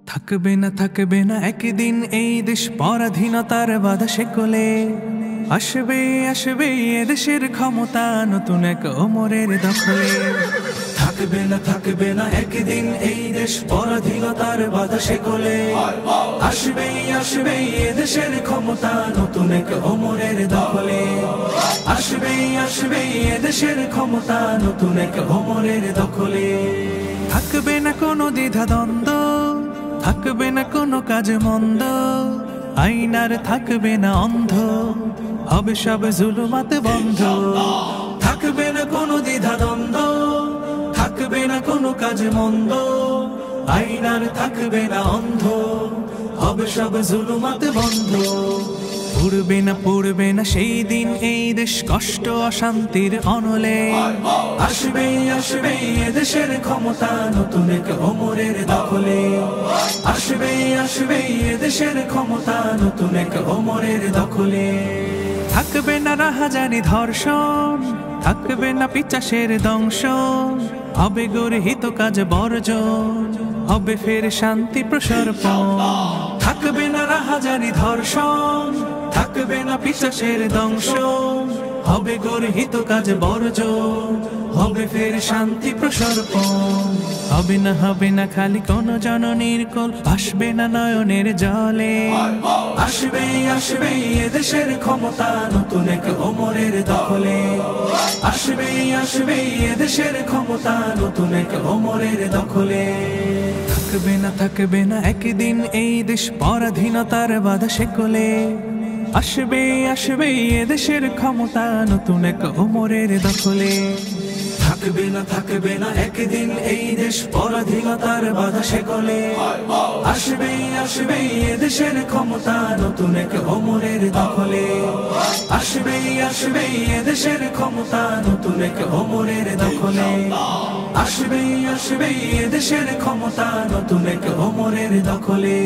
থাকবে না একদিন এই দেশ পরাধীনতার বাধা শেকলে। আসবে এদেশের ক্ষমতা নতুন এক ওমরের দখলে। থাকবে না একদিন এই দেশ পরাধীনতার বাধা শেকলে। আসবে এদেশের ক্ষমতা নতুন এক ওমরের দখলে। আসবে এদেশের ক্ষমতা নতুন এক ওমরের দখলে। থাকবে না কোনো দ্বিধা দ্বন্দ্ব, থাকবে না কোনো কাজ মন্দ, আইনার থাকবে না অন্ধ, হবে সব জুলুমাত বন্ধ। থাকবে না কোনো দ্বিধা দ্বন্দ্ব, থাকবে না কোনো কাজ মন্দ, আইনার থাকবে না অন্ধ, হবে সব জুলুমাত বন্ধ। পড়বে না সেই দিন এই দেশ কষ্ট অশান্তির অনলে। আসবে এদেশের ক্ষমতা নতুন এক ওমরের দখলে। আসবে এদেশের ক্ষমতা নতুন এক ওমরের দখলে। থাকবে না রাহাজানি ধর্ষণ, থাকবে না পিচাসের দংশন, হবে গর্হিত কাজ বর্জন, হবে ফের শান্তি প্রসর্পণ। থাকবে না রাহাজানি ধর্ষণ, থাকবে না পিচাসের দংশন, হবে গর্হিত কাজ বর্জন, হবে ফের শান্তি প্রসর্পণ। হবে না খালি কোন জননীর কোল, আসবে না নয়নের জলে। আসবে এদেশের ক্ষমতা নতুন এক ওমরের দখলে। আসবে এদেশের ক্ষমতা নতুন এক ওমরের দখলে। থাকবে না একদিন এই দেশ পরাধীনতার বাধা শেকলে। আসবে এদেশের ক্ষমতা নতুন এক ওমরের দখলে। থাকবে না একদিন এই দেশ পরাধীনতার বাধা শেকলে। আসবে এদেশের ক্ষমতা নতুন এক ওমরের দখলে। আসবে এদেশের ক্ষমতা নতুন এক ওমরের দখলে। আসবে এদেশের ক্ষমতা নতুন এক ওমরের দখলে।